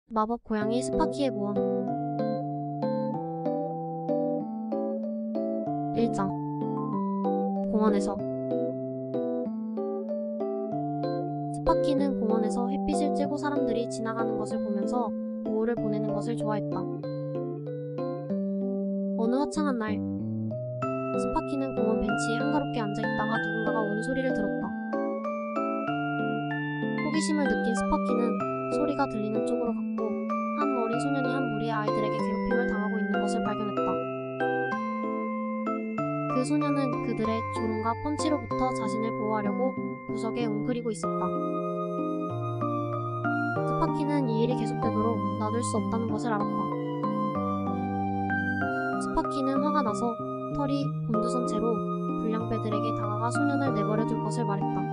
마법 고양이 스파키의 모험. 1장. 공원에서. 스파키는 공원에서 햇빛을 쬐고 사람들이 지나가는 것을 보면서 오후를 보내는 것을 좋아했다. 어느 화창한 날, 스파키는 공원 벤치에 한가롭게 앉아있다가 누군가가 우는 소리를 들었다. 호기심을 느낀 스파키는 소리가 들리는 쪽으로 갔고 한 어린 소년이 한 무리의 아이들에게 괴롭힘을 당하고 있는 것을 발견했다. 그 소년은 그들의 조롱과 펀치로부터 자신을 보호하려고 구석에 웅크리고 있었다. 스파키는 이 일이 계속되도록 놔둘 수 없다는 것을 알았다. 스파키는 화가 나서 털이 곤두선 채로 불량배들에게 다가가 소년을 내버려 둘 것을 말했다.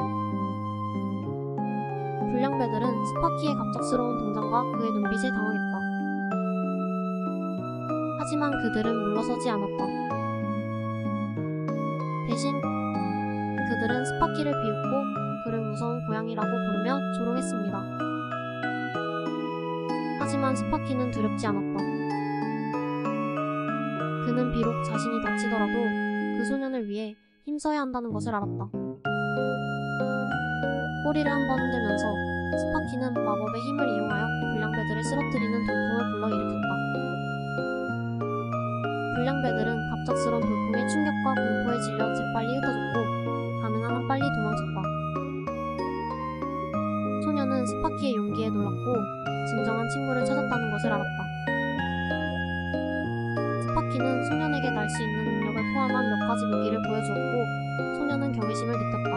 불량배들은 스파키의 갑작스러운 동작과 그의 눈빛에 당황했다. 하지만 그들은 물러서지 않았다. 대신 그들은 스파키를 비웃고 그를 무서운 고양이라고 부르며 조롱했습니다. 하지만 스파키는 두렵지 않았다. 그는 비록 자신이 다치더라도 그 소년을 위해 힘써야 한다는 것을 알았다. 꼬리를 한번 흔들면서 스파키는 마법의 힘을 이용하여 불량배들을 쓰러뜨리는 돌풍을 불러일으켰다. 불량배들은 갑작스러운 돌풍의 충격과 공포에 질려 재빨리 흩어졌고 가능한 한 빨리 도망쳤다. 소년은 스파키의 용기에 놀랐고 진정한 친구를 찾았다는 것을 알았다. 스파키는 소년에게 날 수 있는 능력을 포함한 몇 가지 무기를 보여주었고 소년은 경외심을 느꼈다.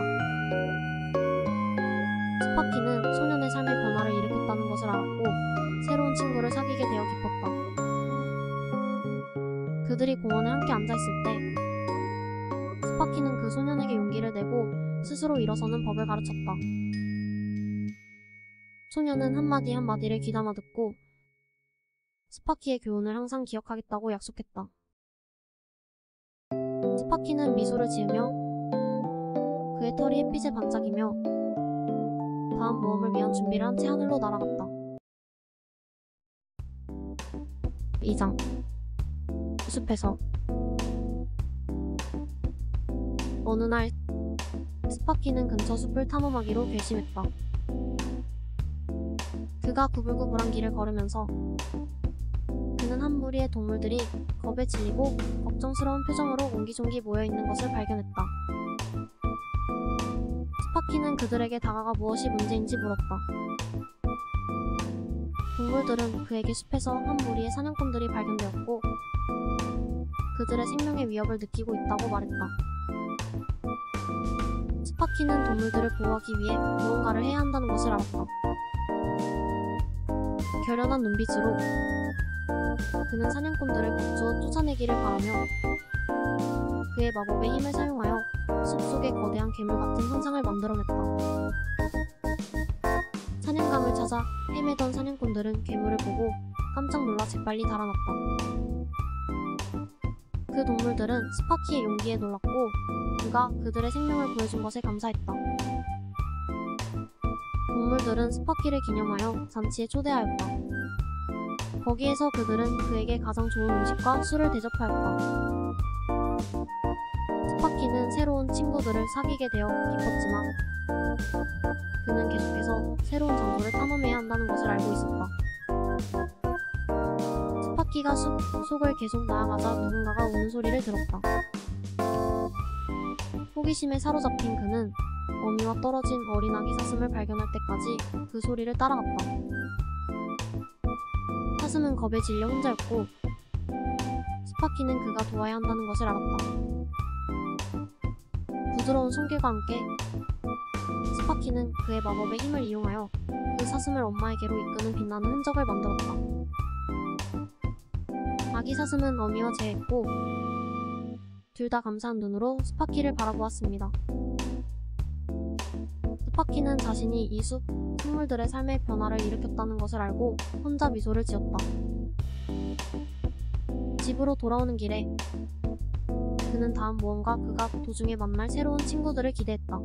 스파키는 소년의 삶의 변화를 일으켰다는 것을 알았고 새로운 친구를 사귀게 되어 기뻤다. 그들이 공원에 함께 앉아있을 때 스파키는 그 소년에게 용기를 내고 스스로 일어서는 법을 가르쳤다. 소년은 한마디 한마디를 귀담아 듣고 스파키의 교훈을 항상 기억하겠다고 약속했다. 스파키는 미소를 지으며 그의 털이 햇빛에 반짝이며 다음 모험을 위한 준비를 한 채 하늘로 날아갔다. 2장. 숲에서. 어느 날 스파키는 근처 숲을 탐험하기로 결심했다. 그가 구불구불한 길을 걸으면서 그는 한 무리의 동물들이 겁에 질리고 걱정스러운 표정으로 옹기종기 모여있는 것을 발견했다. 스파키는 그들에게 다가가 무엇이 문제인지 물었다. 동물들은 그에게 숲에서 한 무리의 사냥꾼들이 발견되었고 그들의 생명의 위협을 느끼고 있다고 말했다. 스파키는 동물들을 보호하기 위해 무언가를 해야 한다는 것을 알았다. 결연한 눈빛으로 그는 사냥꾼들을 겁주어 쫓아내기를 바라며 그의 마법의 힘을 사용하여 숲속에 거대한 괴물 같은 현상을 만들어냈다. 사냥감을 찾아 헤매던 사냥꾼들은 괴물을 보고 깜짝 놀라 재빨리 달아났다. 그 동물들은 스파키의 용기에 놀랐고 그가 그들의 생명을 구해준 것에 감사했다. 동물들은 스파키를 기념하여 잔치에 초대하였다. 거기에서 그들은 그에게 가장 좋은 음식과 술을 대접하였다. 스파키는 새로운 친구들을 사귀게 되어 기뻤지만 그는 계속해서 새로운 장소를 탐험해야 한다는 것을 알고 있었다. 스파키가 숲 속을 계속 나아가자 누군가가 우는 소리를 들었다. 호기심에 사로잡힌 그는 어미와 떨어진 어린 아기 사슴을 발견할 때까지 그 소리를 따라갔다. 사슴은 겁에 질려 혼자였고 스파키는 그가 도와야 한다는 것을 알았다. 부드러운 손길과 함께 스파키는 그의 마법의 힘을 이용하여 그 사슴을 엄마에게로 이끄는 빛나는 흔적을 만들었다. 아기 사슴은 어미와 재했고 둘 다 감사한 눈으로 스파키를 바라보았습니다. 스파키는 자신이 이 숲 생물들의 삶의 변화를 일으켰다는 것을 알고 혼자 미소를 지었다. 집으로 돌아오는 길에 그는 다음 모험과 그가 도중에 만날 새로운 친구들을 기대했다.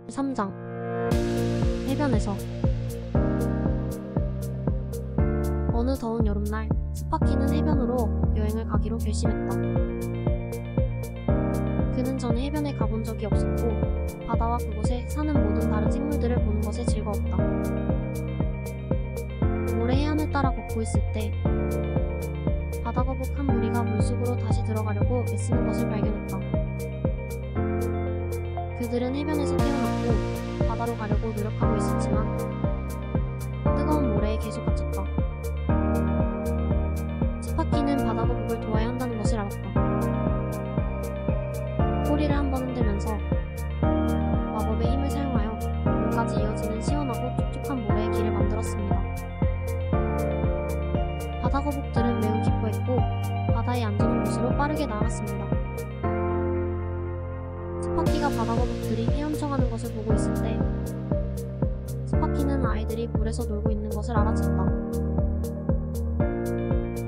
3장. 해변에서. 더운 여름날, 스파키는 해변으로 여행을 가기로 결심했다. 그는 전에 해변에 가본 적이 없었고 바다와 그곳에 사는 모든 다른 생물들을 보는 것에 즐거웠다. 모래 해안을 따라 걷고 있을 때 바다거북 한 무리가 물속으로 다시 들어가려고 애쓰는 것을 발견했다. 그들은 해변에서 태어났고 바다로 가려고 노력하고 있었지만 뜨거운 모래에 계속 갇혔다. 스파키는 바다거북을 도와야 한다는 것을 알았다. 꼬리를 한번 흔들면서 마법의 힘을 사용하여 물까지 이어지는 시원하고 촉촉한 모래의 길을 만들었습니다. 바다거북들은 매우 기뻐했고 바다의 안전한 곳으로 빠르게 나아갔습니다. 스파키가 바다거북들이 헤엄쳐가는 것을 보고 있을 때 스파키는 아이들이 물에서 놀고 있는 것을 알아챘다.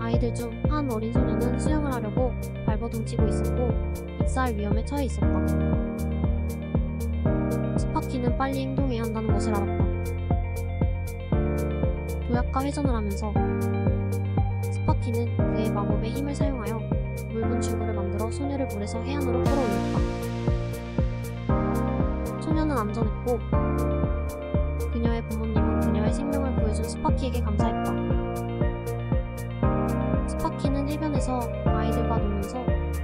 아이들 중 한 어린 소녀는 수영을 하려고 발버둥치고 있었고 익사할 위험에 처해 있었다. 스파키는 빨리 행동해야 한다는 것을 알았다. 도약과 회전을 하면서 스파키는 그의 마법의 힘을 사용하여 묽은 줄무를 만들어 소녀를 물에서 해안으로 끌어올렸다. 소녀는 안전했고 그녀의 부모님은 그녀의 생명을 구해준 스파키에게 감사했다. 스파키는 해변에서 아이들과 놀면서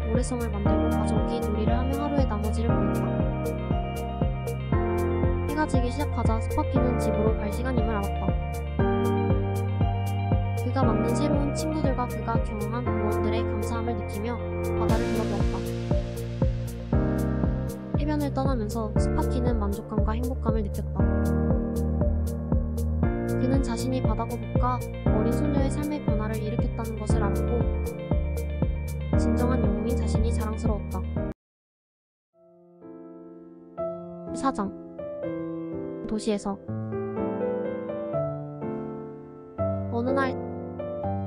모래성을 만들고 가족이 놀이를 하며 하루의 나머지를 보냈다. 해가 지기 시작하자 스파키는 집으로 갈 시간임을 알았다. 그가 만든 새로운 친구들과 그가 경험한 모험들에 감사함을 느끼며 바다를 돌아보았다. 해변을 떠나면서 스파키는 만족감과 행복감을 느꼈다. 그는 자신이 바다거북과 어린 소녀의 삶의 변화를 일으켰다는 것을 알았고 진정한 영웅인 자신이 자랑스러웠다. 4장 도시에서 어느 날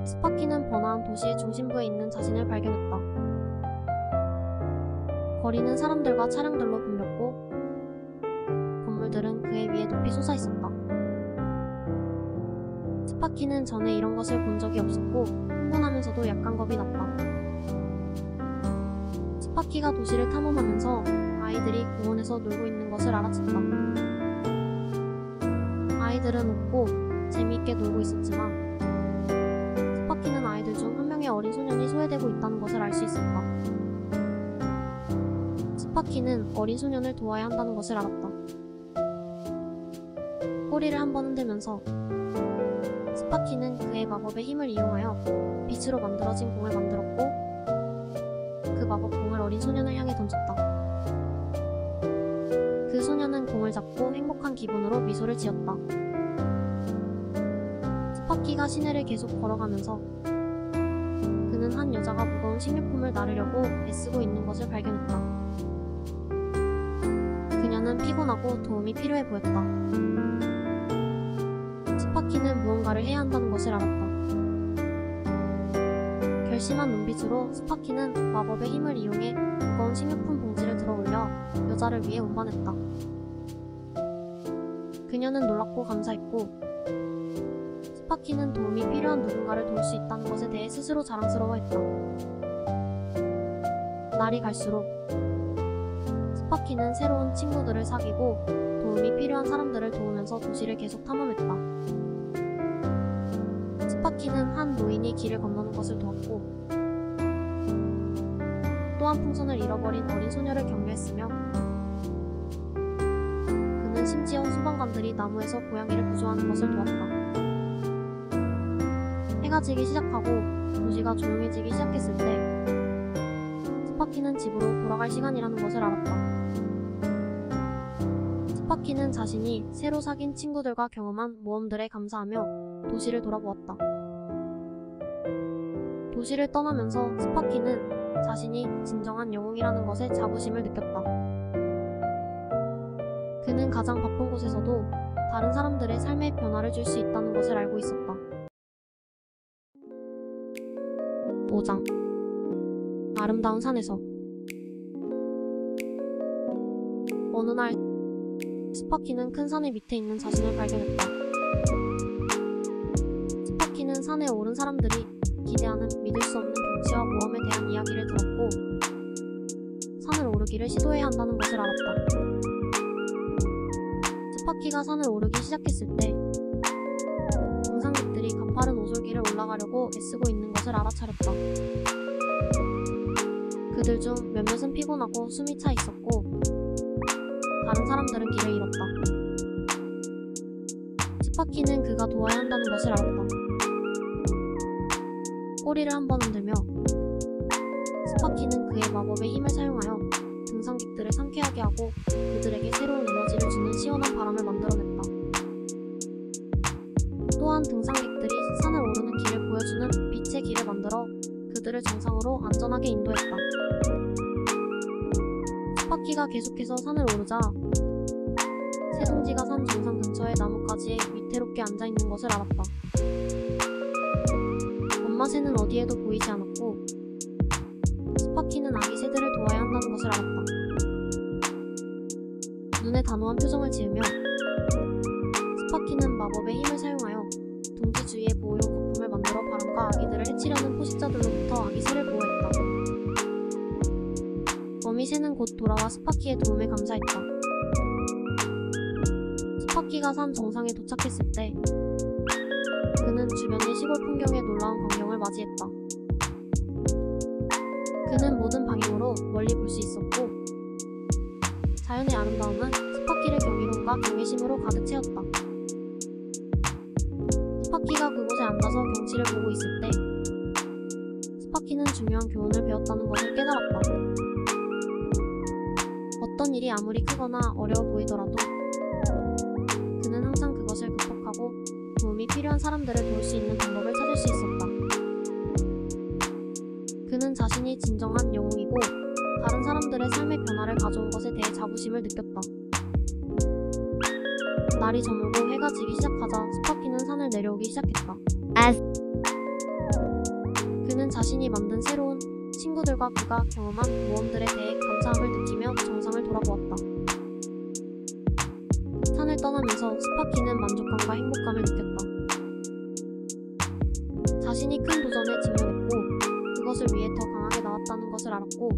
스파키는 번화한 도시의 중심부에 있는 자신을 발견했다. 거리는 사람들과 차량들로 붐볐고 건물들은 그의 위에 높이 솟아있었다. 스파키는 전에 이런 것을 본 적이 없었고 흥분하면서도 약간 겁이 났다. 스파키가 도시를 탐험하면서 아이들이 공원에서 놀고 있는 것을 알아챘다. 아이들은 웃고 재미있게 놀고 있었지만 스파키는 아이들 중 한 명의 어린 소년이 소외되고 있다는 것을 알 수 있었다. 스파키는 어린 소년을 도와야 한다는 것을 알았다. 꼬리를 한번 흔들면서 스파키는 그의 마법의 힘을 이용하여 빛으로 만들어진 공을 만들었고 그 마법 공을 어린 소년을 향해 던졌다. 그 소년은 공을 잡고 행복한 기분으로 미소를 지었다. 스파키가 시내를 계속 걸어가면서 그는 한 여자가 무거운 식료품을 나르려고 애쓰고 있는 것을 발견했다. 그녀는 피곤하고 도움이 필요해 보였다. 스파키는 무언가를 해야 한다는 것을 알았다. 결심한 눈빛으로 스파키는 마법의 힘을 이용해 무거운 식료품 봉지를 들어올려 여자를 위해 운반했다. 그녀는 놀랍고 감사했고 스파키는 도움이 필요한 누군가를 도울 수 있다는 것에 대해 스스로 자랑스러워했다. 날이 갈수록 스파키는 새로운 친구들을 사귀고 도움이 필요한 사람들을 도우면서 도시를 계속 탐험했다. 스파키는 한 노인이 길을 건너는 것을 도왔고 또 한 풍선을 잃어버린 어린 소녀를 격려했으며 그는 심지어 소방관들이 나무에서 고양이를 구조하는 것을 도왔다. 해가 지기 시작하고 도시가 조용해지기 시작했을 때 스파키는 집으로 돌아갈 시간이라는 것을 알았다. 스파키는 자신이 새로 사귄 친구들과 경험한 모험들에 감사하며 도시를 돌아보았다. 도시를 떠나면서 스파키는 자신이 진정한 영웅이라는 것에 자부심을 느꼈다. 그는 가장 바쁜 곳에서도 다른 사람들의 삶에 변화를 줄 수 있다는 것을 알고 있었다. 5장 아름다운 산에서 어느 날 스파키는 큰 산의 밑에 있는 자신을 발견했다. 스파키는 스파키는 산에 오른 사람들이 기대하는 믿을 수 없는 경치와 모험에 대한 이야기를 들었고 산을 오르기를 시도해야 한다는 것을 알았다. 스파키가 산을 오르기 시작했을 때 등산객들이 가파른 오솔길을 올라가려고 애쓰고 있는 것을 알아차렸다. 그들 중 몇몇은 피곤하고 숨이 차 있었고 다른 사람들은 길을 잃었다. 스파키는 그가 도와야 한다는 것을 알았다. 꼬리를 한번 흔들며 스파키는 그의 마법의 힘을 사용하여 등산객들을 상쾌하게 하고 그들에게 새로운 에너지를 주는 시원한 바람을 만들어냈다. 또한 등산객들이 산을 오르는 길을 보여주는 빛의 길을 만들어 그들을 정상으로 안전하게 인도했다. 스파키가 계속해서 산을 오르자 새동지가 산 정상 근처의 나뭇가지에 위태롭게 앉아있는 것을 알았다. 엄마 새는 어디에도 보이지 않았고 스파키는 아기 새들을 도와야 한다는 것을 알았다. 눈에 단호한 표정을 지으며 스파키는 마법의 힘을 사용하여 둥지 주위에 보호용 거품을 만들어 바람과 아기들을 해치려는 포식자들로부터 아기 새를 보호했다. 어미 새는 곧 돌아와 스파키의 도움에 감사했다. 스파키가 산 정상에 도착했을 때 그는 주변의 시골 풍경에 놀라운 광경을 맞이했다. 그는 모든 방향으로 멀리 볼 수 있었고 자연의 아름다움은 스파키를 경이로움과 경외심으로 가득 채웠다. 스파키가 그곳에 앉아서 경치를 보고 있을 때 스파키는 중요한 교훈을 배웠다는 것을 깨달았다. 어떤 일이 아무리 크거나 어려워 보이더라도 그는 항상 그것을 극복하고 도움이 필요한 사람들을 도울 수 있는 방법을 찾을 수 있었다. 그는 자신이 진정한 영웅이고 다른 사람들의 삶의 변화를 가져온 것에 대해 자부심을 느꼈다. 날이 저물고 해가 지기 시작하자 스파키는 산을 내려오기 시작했다. 그는 자신이 만든 새로운 친구들과 그가 경험한 모험들에 대해 감사함을 느끼며 정상을 돌아보았다. 산을 떠나면서 스파키는 만족감과 행복감을 느꼈다. 자신이 큰 도전에 직면했고 그것을 위해 더 강하게 나왔다는 것을 알았고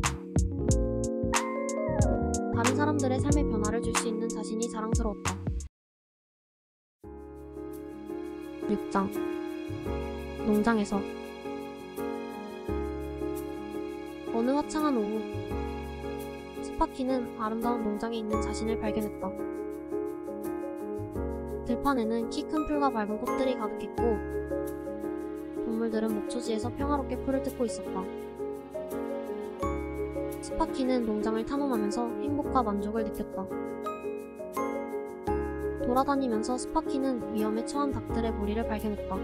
다른 사람들의 삶의 변화를 줄 수 있는 자신이 자랑스러웠다. 6장 농장에서 어느 화창한 오후 스파키는 아름다운 농장에 있는 자신을 발견했다. 들판에는 키 큰 풀과 밝은 꽃들이 가득했고 동물들은 목초지에서 평화롭게 풀을 뜯고 있었다. 스파키는 농장을 탐험하면서 행복과 만족을 느꼈다. 돌아다니면서 스파키는 위험에 처한 닭들의 무리를 발견했다.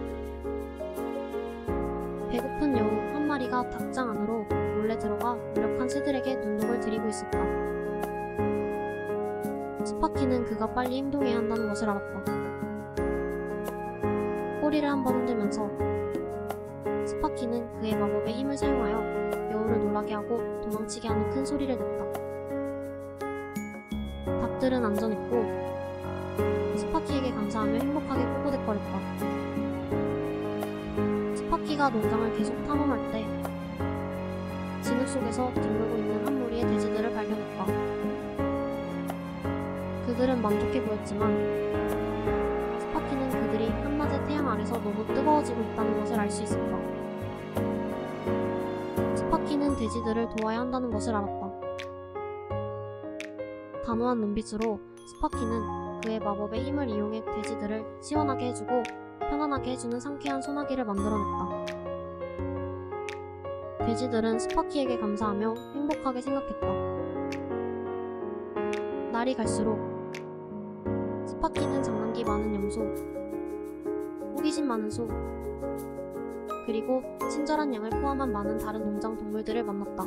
배고픈 여우 한 마리가 닭장 안으로 몰래 들어가 무력한 새들에게 눈독을 들이고 있었다. 스파키는 그가 빨리 행동해야 한다는 것을 알았다. 꼬리를 한번 흔들면서 스파키는 그의 마법의 힘을 사용하여 여우를 놀라게 하고 도망치게 하는 큰 소리를 냈다. 닭들은 안전했고 스파키에게 감사하며 행복하게 꼬꼬댁거렸다. 스파키가 농장을 계속 탐험할 때 진흙 속에서 뒹굴고 있는 한 무리의 돼지들을 발견했다. 그들은 만족해 보였지만 스파키는 그들이 한낮의 태양 아래서 너무 뜨거워지고 있다는 것을 알 수 있었다. 스파키는 돼지들을 도와야 한다는 것을 알았다. 단호한 눈빛으로 스파키는 그의 마법의 힘을 이용해 돼지들을 시원하게 해주고 편안하게 해주는 상쾌한 소나기를 만들어냈다. 돼지들은 스파키에게 감사하며 행복하게 생각했다. 날이 갈수록 스파키는 장난기 많은 염소, 호기심 많은 소, 그리고 친절한 양을 포함한 많은 다른 농장 동물들을 만났다.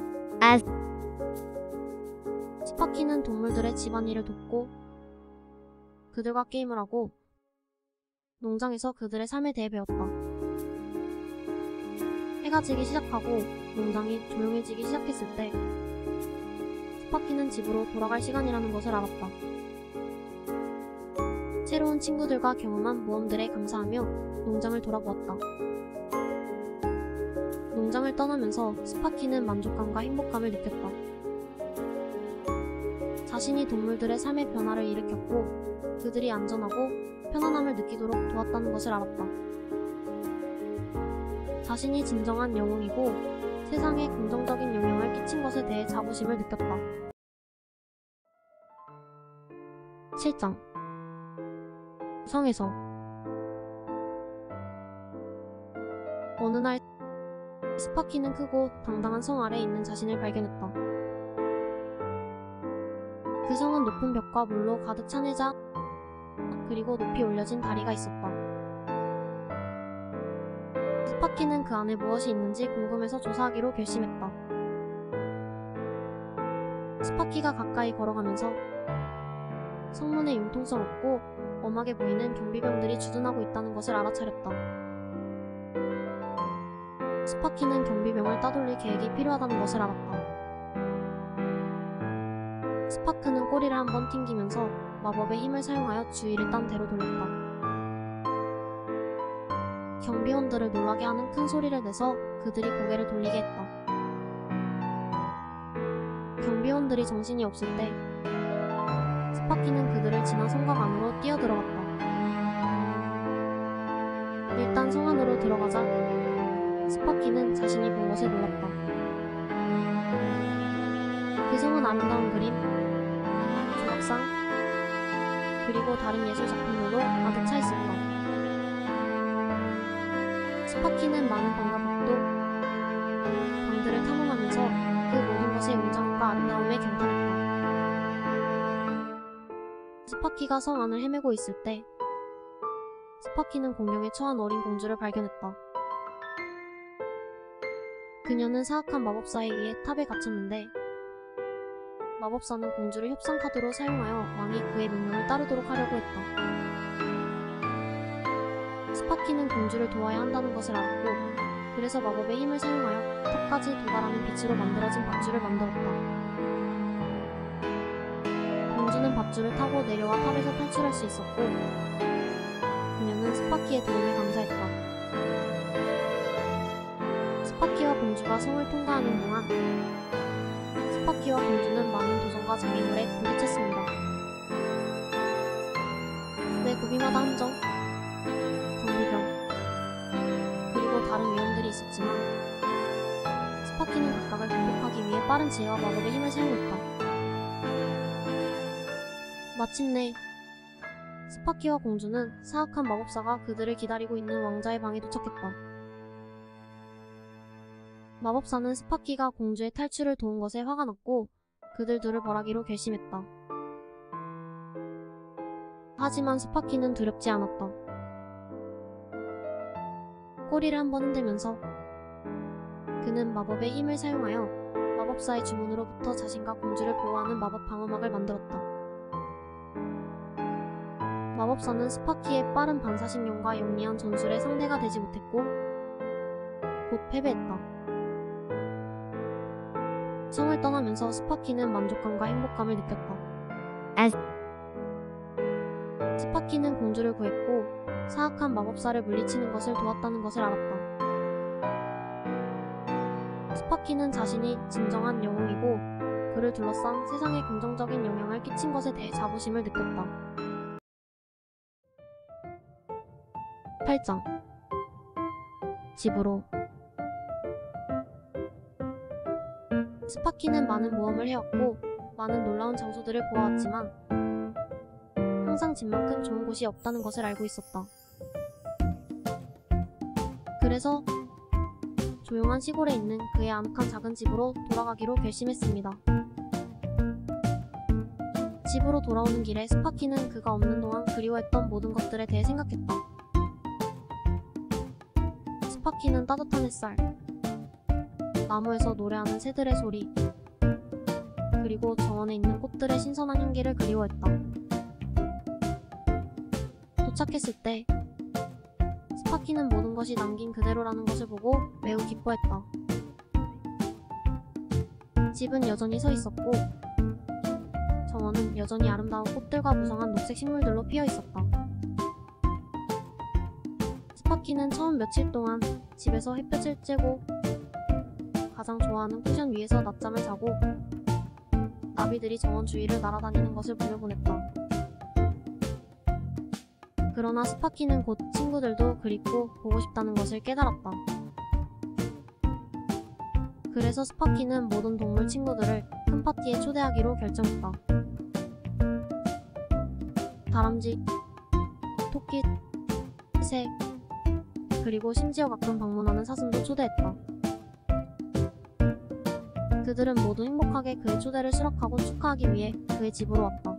스파키는 동물들의 집안일을 돕고 그들과 게임을 하고 농장에서 그들의 삶에 대해 배웠다. 해가 지기 시작하고 농장이 조용해지기 시작했을 때 스파키는 집으로 돌아갈 시간이라는 것을 알았다. 새로운 친구들과 경험한 모험들에 감사하며 농장을 돌아보았다. 농장을 떠나면서 스파키는 만족감과 행복감을 느꼈다. 자신이 동물들의 삶의 변화를 일으켰고 그들이 안전하고 편안함을 느끼도록 도왔다는 것을 알았다. 자신이 진정한 영웅이고 세상에 긍정적인 영향을 끼친 것에 대해 자부심을 느꼈다. 7장 성에서 어느 날 스파키는 크고 당당한 성 아래에 있는 자신을 발견했다. 그 성은 높은 벽과 물로 가득 찬 해자 그리고 높이 올려진 다리가 있었다. 스파키는 그 안에 무엇이 있는지 궁금해서 조사하기로 결심했다. 스파키가 가까이 걸어가면서 성문에 융통성 없고 엄하게 보이는 경비병들이 주둔하고 있다는 것을 알아차렸다. 스파키는 경비병을 따돌릴 계획이 필요하다는 것을 알았다. 스파크는 꼬리를 한번 튕기면서 마법의 힘을 사용하여 주위를 딴 데로 돌렸다. 경비원들을 놀라게 하는 큰 소리를 내서 그들이 고개를 돌리게 했다. 경비원들이 정신이 없을 때 스파키는 그들을 지나 성곽 안으로 뛰어들어갔다. 일단 성 안으로 들어가자 스파키는 자신이 본 것에 놀랐다. 그 성은 아름다운 그림, 조각상, 그리고 다른 예술 작품들로 가득 차 있었다. 스파키는 많은 방과 복도, 방들을 탐험하면서 그 모든 것의 웅장함과 아름다움에 경탄했다. 스파키가 성 안을 헤매고 있을 때 스파키는 공경에 처한 어린 공주를 발견했다. 그녀는 사악한 마법사에 의해 탑에 갇혔는데 마법사는 공주를 협상 카드로 사용하여 왕이 그의 명령을 따르도록 하려고 했다. 스파키는 공주를 도와야 한다는 것을 알았고 그래서 마법의 힘을 사용하여 탑까지 도달하는 빛으로 만들어진 밧줄을 만들었다. 공주는 밧줄을 타고 내려와 탑에서 탈출할 수 있었고 그녀는 스파키의 도움에 감사했다. 스파키와 공주가 성을 통과하는 동안 스파키와 공주는 많은 도전과 장애물에 부딪혔습니다. 매 고비마다 함정, 경비병, 그리고 다른 위험들이 있었지만 스파키는 각각을 극복하기 위해 빠른 지혜와 마법의 힘을 사용했다. 마침내 스파키와 공주는 사악한 마법사가 그들을 기다리고 있는 왕자의 방에 도착했다. 마법사는 스파키가 공주의 탈출을 도운 것에 화가 났고 그들 둘을 벌하기로 결심했다. 하지만 스파키는 두렵지 않았다. 꼬리를 한번 흔들면서 그는 마법의 힘을 사용하여 마법사의 주문으로부터 자신과 공주를 보호하는 마법 방어막을 만들었다. 마법사는 스파키의 빠른 반사신경과 영리한 전술에 상대가 되지 못했고 곧 패배했다. 성을 떠나면서 스파키는 만족감과 행복감을 느꼈다. 스파키는 공주를 구했고 사악한 마법사를 물리치는 것을 도왔다는 것을 알았다. 스파키는 자신이 진정한 영웅이고 그를 둘러싼 세상에 긍정적인 영향을 끼친 것에 대해 자부심을 느꼈다. 8장 집으로 스파키는 많은 모험을 해왔고 많은 놀라운 장소들을 보아왔지만 항상 집만큼 좋은 곳이 없다는 것을 알고 있었다. 그래서 조용한 시골에 있는 그의 아늑한 작은 집으로 돌아가기로 결심했습니다. 집으로 돌아오는 길에 스파키는 그가 없는 동안 그리워했던 모든 것들에 대해 생각했다. 스파키는 따뜻한 햇살, 나무에서 노래하는 새들의 소리, 그리고 정원에 있는 꽃들의 신선한 향기를 그리워했다. 도착했을 때 스파키는 모든 것이 남긴 그대로라는 것을 보고 매우 기뻐했다. 집은 여전히 서 있었고 정원은 여전히 아름다운 꽃들과 무성한 녹색 식물들로 피어 있었다. 스파키는 처음 며칠 동안 집에서 햇볕을 쬐고 가장 좋아하는 쿠션 위에서 낮잠을 자고 나비들이 정원 주위를 날아다니는 것을 보내보냈다. 그러나 스파키는 곧 친구들도 그립고 보고 싶다는 것을 깨달았다. 그래서 스파키는 모든 동물 친구들을 큰 파티에 초대하기로 결정했다. 다람쥐, 토끼, 새, 그리고 심지어 가끔 방문하는 사슴도 초대했다. 그들은 모두 행복하게 그의 초대를 수락하고 축하하기 위해 그의 집으로 왔다.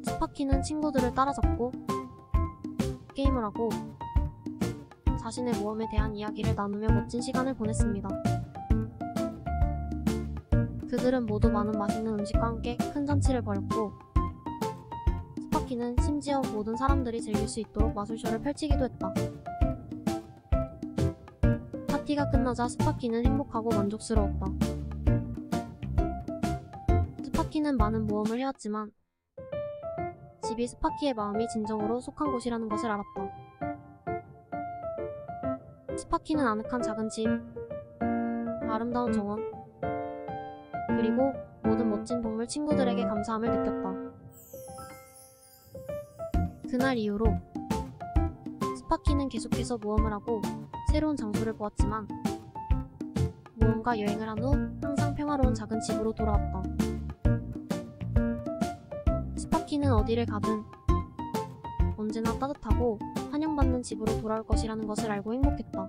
스파키는 친구들을 따라잡고 게임을 하고 자신의 모험에 대한 이야기를 나누며 멋진 시간을 보냈습니다. 그들은 모두 많은 맛있는 음식과 함께 큰 잔치를 벌였고 스파키는 심지어 모든 사람들이 즐길 수 있도록 마술쇼를 펼치기도 했다. 파티가 끝나자 스파키는 행복하고 만족스러웠다. 스파키는 많은 모험을 해왔지만 집이 스파키의 마음이 진정으로 속한 곳이라는 것을 알았다. 스파키는 아늑한 작은 집, 아름다운 정원, 그리고 모든 멋진 동물 친구들에게 감사함을 느꼈다. 그날 이후로 스파키는 계속해서 모험을 하고 새로운 장소를 보았지만 모험과 여행을 한 후 항상 평화로운 작은 집으로 돌아왔다. 스파키는 어디를 가든 언제나 따뜻하고 환영받는 집으로 돌아올 것이라는 것을 알고 행복했다.